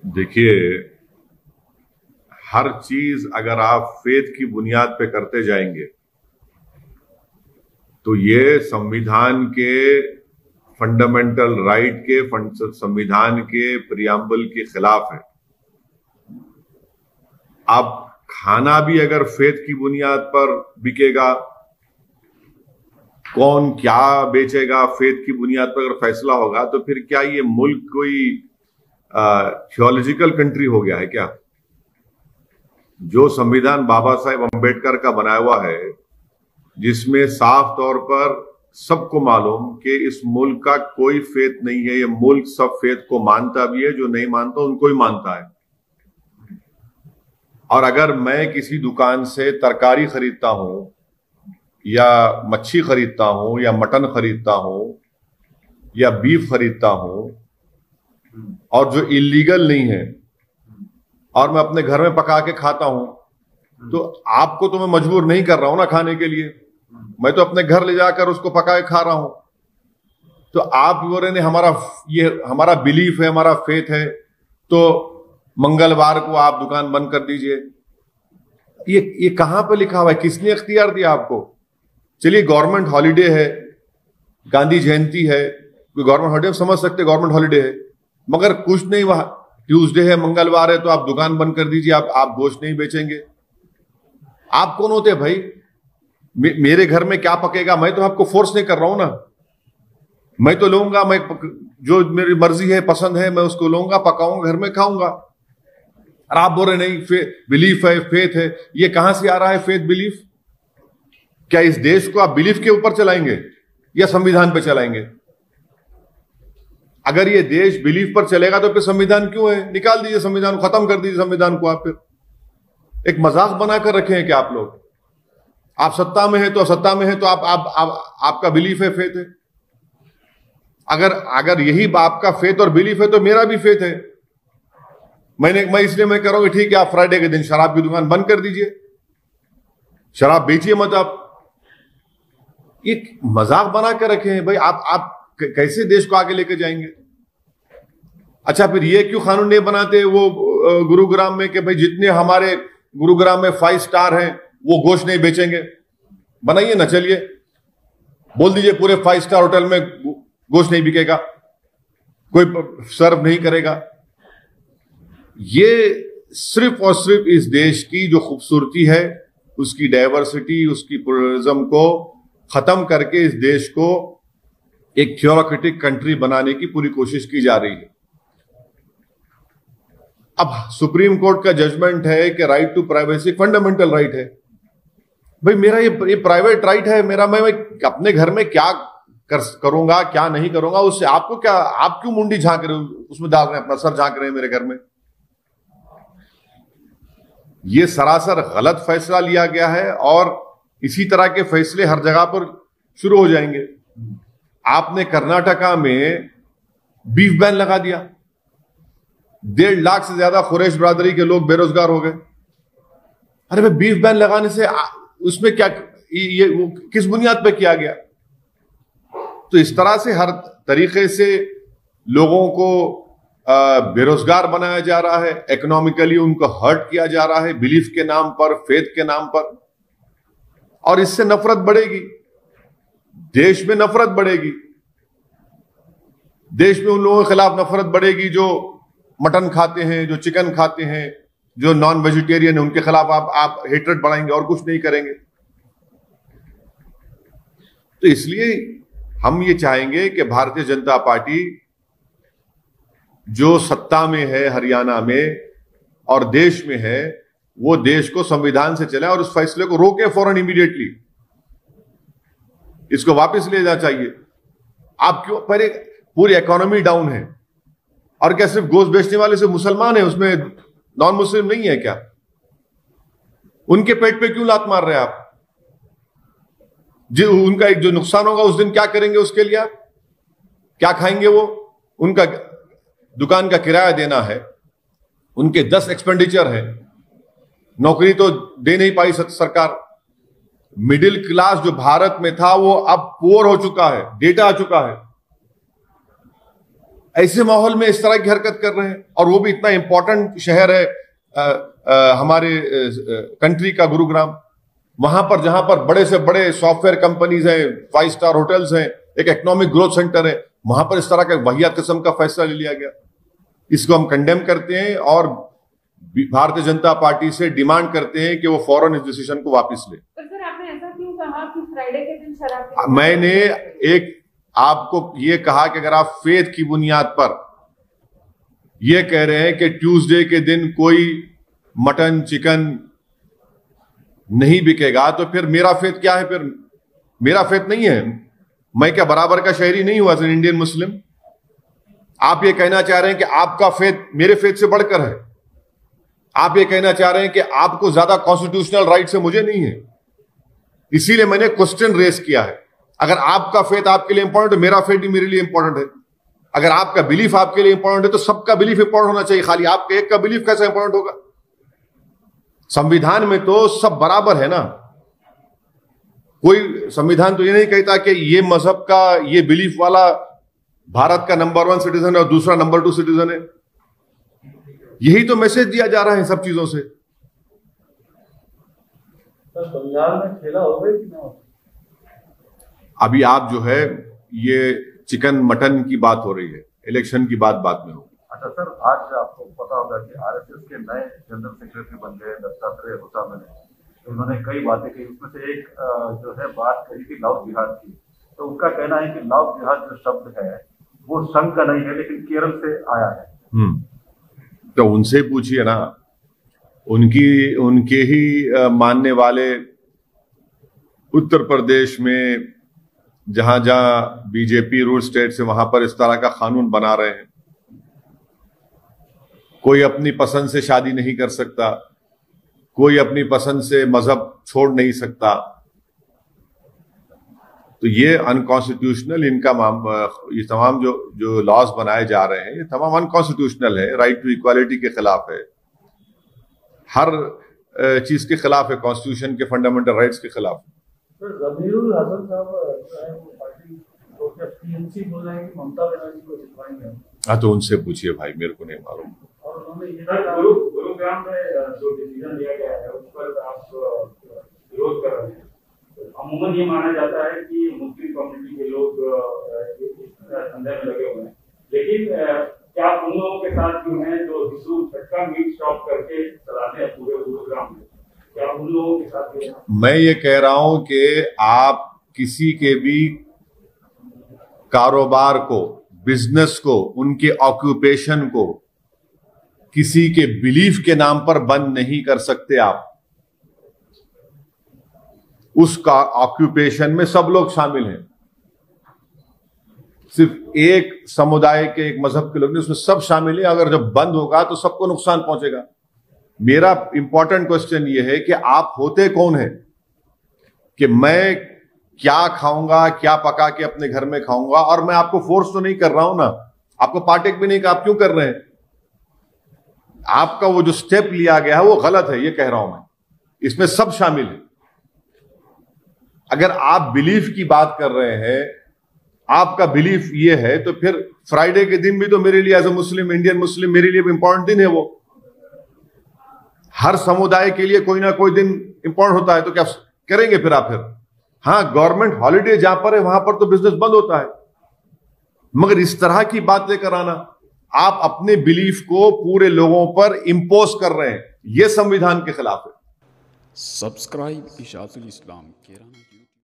देखिए, हर चीज अगर आप फेथ की बुनियाद पे करते जाएंगे तो ये संविधान के फंडामेंटल राइट के संविधान के प्रियम्बल के खिलाफ है। अब खाना भी अगर फेथ की बुनियाद पर बिकेगा, कौन क्या बेचेगा फेथ की बुनियाद पर अगर फैसला होगा, तो फिर क्या ये मुल्क कोई थियोलॉजिकल कंट्री हो गया है क्या? जो संविधान बाबा साहेब अंबेडकर का बनाया हुआ है, जिसमें साफ तौर पर सबको मालूम कि इस मुल्क का कोई फेथ नहीं है, ये मुल्क सब फेथ को मानता भी है, जो नहीं मानता उनको ही मानता है। और अगर मैं किसी दुकान से तरकारी खरीदता हूं या मच्छी खरीदता हूं या मटन खरीदता हूं या बीफ खरीदता हूं और जो इलीगल नहीं है और मैं अपने घर में पका के खाता हूं, तो आपको तो मैं मजबूर नहीं कर रहा हूं ना खाने के लिए, मैं तो अपने घर ले जाकर उसको पका के खा रहा हूं। तो आप बोल रहे हैं ये हमारा बिलीफ है, हमारा फेथ है, तो मंगलवार को आप दुकान बंद कर दीजिए। ये कहां पे लिखा हुआ है? किसने इख्तियार दिया आपको? चलिए, गवर्नमेंट हॉलीडे है, गांधी जयंती है, गवर्नमेंट हॉलीडे समझ सकते, गवर्नमेंट हॉलीडे है, मगर कुछ नहीं, वहां ट्यूसडे है, मंगलवार है, तो आप दुकान बंद कर दीजिए, आप गोश्त नहीं बेचेंगे। आप कौन होते हैं भाई? मेरे घर में क्या पकेगा, मैं तो आपको फोर्स नहीं कर रहा हूं ना, मैं तो लूंगा, मैं जो मेरी मर्जी है, पसंद है, मैं उसको लूंगा, पकाऊंगा, घर में खाऊंगा। और आप बोल रहे नहीं बिलीफ है, फेथ है। ये कहां से आ रहा है फेथ बिलीफ? क्या इस देश को आप बिलीफ के ऊपर चलाएंगे या संविधान पे चलाएंगे? अगर ये देश बिलीफ पर चलेगा तो फिर संविधान क्यों है? निकाल दीजिए संविधान को, खत्म कर दीजिए संविधान को। आप फिर एक मजाक बनाकर रखे हैं क्या आप लोग? आप सत्ता में है तो आपका बिलीफ है, फेथ है। अगर यही आपका फेथ और बिलीफ है तो मेरा भी फेथ है। मैं इसलिए मैं कह रहा हूं कि ठीक है, आप फ्राइडे के दिन शराब की दुकान बंद कर दीजिए, शराब बेचिए मत। आप एक मजाक बना कर रखे हैं भाई। आप कैसे देश को आगे लेके जाएंगे? अच्छा, फिर ये क्यों कानून नहीं बनाते वो गुरुग्राम में कि भाई जितने हमारे गुरुग्राम में 5 स्टार हैं वो गोश्त नहीं बेचेंगे? बनाइए ना, चलिए बोल दीजिए पूरे 5 स्टार होटल में गोश्त नहीं बिकेगा, कोई सर्व नहीं करेगा। ये सिर्फ और सिर्फ इस देश की जो खूबसूरती है, उसकी डाइवर्सिटी, उसकी प्लुरलिज्म को खत्म करके इस देश को एक थियोक्रेटिक कंट्री बनाने की पूरी कोशिश की जा रही है। अब सुप्रीम कोर्ट का जजमेंट है कि right to privacy fundamental right है। भाई मेरा ये प्राइवेट राइट है मेरा, मैं अपने घर में क्या करूंगा क्या नहीं करूंगा, उससे आपको क्या? आप क्यों मुंडी झांक रहे हो, उसमें डाल रहे हैं, अपना सर झांक रहे हैं मेरे घर में? ये सरासर गलत फैसला लिया गया है और इसी तरह के फैसले हर जगह पर शुरू हो जाएंगे। आपने कर्नाटका में बीफ बैन लगा दिया, 1.5 लाख से ज्यादा कुरैश बिरादरी के लोग बेरोजगार हो गए। अरे भाई, बीफ बैन लगाने से उसमें क्या, ये वो किस बुनियाद पे किया गया? तो इस तरह से हर तरीके से लोगों को बेरोजगार बनाया जा रहा है, इकोनॉमिकली उनको हर्ट किया जा रहा है, बिलीफ के नाम पर, फेथ के नाम पर। और इससे नफरत बढ़ेगी, देश में नफरत बढ़ेगी, देश में उन लोगों के खिलाफ नफरत बढ़ेगी जो मटन खाते हैं, जो चिकन खाते हैं, जो नॉन वेजिटेरियन है, उनके खिलाफ आप हेट्रेड बढ़ाएंगे और कुछ नहीं करेंगे। तो इसलिए हम ये चाहेंगे कि भारतीय जनता पार्टी जो सत्ता में है हरियाणा में और देश में है, वो देश को संविधान से चले और उस फैसले को रोके फौरन, इमीडिएटली इसको वापस ले जाना चाहिए। आप क्यों? पहले पूरी इकोनॉमी डाउन है और क्या सिर्फ गोश्त बेचने वाले सिर्फ मुसलमान है, उसमें नॉन मुस्लिम नहीं है क्या? उनके पेट पे क्यों लात मार रहे हैं आप? जो उनका एक जो नुकसान होगा उस दिन क्या करेंगे उसके लिए? क्या खाएंगे वो? उनका दुकान का किराया देना है, उनके 10 एक्सपेंडिचर है, नौकरी तो दे नहीं पाई सरकार। मिडिल क्लास जो भारत में था वो अब पुअर हो चुका है, डेटा आ चुका है। ऐसे माहौल में इस तरह की हरकत कर रहे हैं, और वो भी इतना इंपॉर्टेंट शहर है हमारे कंट्री का, गुरुग्राम। वहां पर जहां पर बड़े से बड़े सॉफ्टवेयर कंपनीज हैं, 5 स्टार होटल्स हैं, एक इकोनॉमिक ग्रोथ सेंटर है, वहां पर इस तरह का वाहियात किस्म का फैसला ले लिया गया। इसको हम कंडेम करते हैं और भारतीय जनता पार्टी से डिमांड करते हैं कि वो फौरन इस डिसीजन को वापस ले। पर सर, आपने ऐसा क्यों कहा कि फ्राइडे के दिन शराब? मैंने एक आपको ये कहा कि अगर आप फेथ की बुनियाद पर ये कह रहे हैं कि ट्यूसडे के दिन कोई मटन चिकन नहीं बिकेगा, तो फिर मेरा फेथ क्या है? फिर मेरा फेथ नहीं है। मैं क्या बराबर का शहरी नहीं हुआ एज एन इंडियन मुस्लिम? आप ये कहना चाह रहे हैं कि आपका फेथ मेरे फेथ से बढ़कर है। आप ये कहना चाह रहे हैं कि आपको ज्यादा कॉन्स्टिट्यूशनल राइट से मुझे नहीं है। इसीलिए मैंने क्वेश्चन रेस किया है। अगर आपका फेथ आपके लिए इंपॉर्टेंट है, मेरा फेथ भी मेरे लिए इंपॉर्टेंट है। अगर आपका बिलीफ आपके लिए इंपॉर्टेंट है, तो सबका बिलीफ इंपॉर्टेंट होना चाहिए। खाली आपके एक का बिलीफ कैसे इंपॉर्टेंट होगा? संविधान में तो सब बराबर है ना। कोई संविधान तो ये नहीं कहता कि ये मजहब का, ये बिलीफ वाला भारत का नंबर 1 सिटीजन है और दूसरा नंबर 2 सिटीजन है। यही तो मैसेज दिया जा रहा है सब चीजों से। बंगाल में खेला होगा कि ना? अभी आप जो है ये चिकन मटन की बात हो रही है, इलेक्शन की बात बाद में हो। अच्छा सर, आज आपको पता होगा कि आरएसएस के नए जनरल सेक्रेटरी बन गए दत्तात्रेय होसामने ने। उन्होंने कई बातें कही, उसमें से एक जो है बात कही थी लव जिहाद की। तो उनका कहना है कि लव जिहाद जो शब्द है वो संघ का नहीं है, लेकिन केरल से आया है। तो उनसे पूछिए ना, उनके ही मानने वाले उत्तर प्रदेश में जहां जहां बीजेपी रूल स्टेट से, वहां पर इस तरह का कानून बना रहे हैं। कोई अपनी पसंद से शादी नहीं कर सकता, कोई अपनी पसंद से मजहब छोड़ नहीं सकता। तो ये अनकॉन्स्टिट्यूशनल इनका ये तमाम जो लॉज बनाए जा रहे हैं, ये तमाम अनकॉन्स्टिट्यूशनल है, राइट टू इक्वालिटी के खिलाफ है, हर चीज के खिलाफ है, कॉन्स्टिट्यूशन के फंडामेंटल राइट्स के खिलाफ। जमीरुल हसन साहब पार्टी टीएमसी बोल रहे हैं कि ममता बनर्जी को जितवाएंगे। हाँ, तो उनसे पूछिए भाई, मेरे को नहीं मालूम। और उन्होंने ये गुरुग्राम में जो डिसीजन लिया गया है उस पर आप विरोध कर रहे हैं। अमूमन ये माना जाता है कि मुस्लिम कम्युनिटी के लोग इस संदेह में लगे हुए हैं, लेकिन क्या उन लोगों के साथ जो है जो हिंदू झटका मीट स्टॉप करके चलाते हैं पूरे गुरुग्राम में, क्या उन लोगों के साथ भी? मैं ये कह रहा हूं कि आप किसी के भी कारोबार को, बिजनेस को, उनके ऑक्यूपेशन को किसी के बिलीफ के नाम पर बंद नहीं कर सकते। आप उसका ऑक्यूपेशन में सब लोग शामिल हैं, सिर्फ एक समुदाय के, एक मजहब के लोग नहीं, उसमें सब शामिल हैं। अगर जब बंद होगा तो सबको नुकसान पहुंचेगा। मेरा इंपॉर्टेंट क्वेश्चन यह है कि आप होते कौन है कि मैं क्या खाऊंगा, क्या पका के अपने घर में खाऊंगा, और मैं आपको फोर्स तो नहीं कर रहा हूं ना, आपको पार्टेक भी नहीं कि आप क्यों कर रहे हैं। आपका वो जो स्टेप लिया गया है वो गलत है, ये कह रहा हूं मैं। इसमें सब शामिल है। अगर आप बिलीफ की बात कर रहे हैं, आपका बिलीफ ये है, तो फिर फ्राइडे के दिन भी तो मेरे लिए as a Muslim, Indian Muslim, मेरे लिए भी इंपॉर्टेंट दिन है वो। हर समुदाय के लिए कोई ना कोई दिन इंपॉर्टेंट होता है, तो क्या करेंगे फिर आप? फिर हाँ, गवर्नमेंट हॉलीडे जहां पर है वहां पर तो बिजनेस बंद होता है, मगर इस तरह की बात लेकर आना, आप अपने बिलीफ को पूरे लोगों पर इंपोज कर रहे हैं, यह संविधान के खिलाफ है। सब्सक्राइब इशातुल इस्लाम केराना।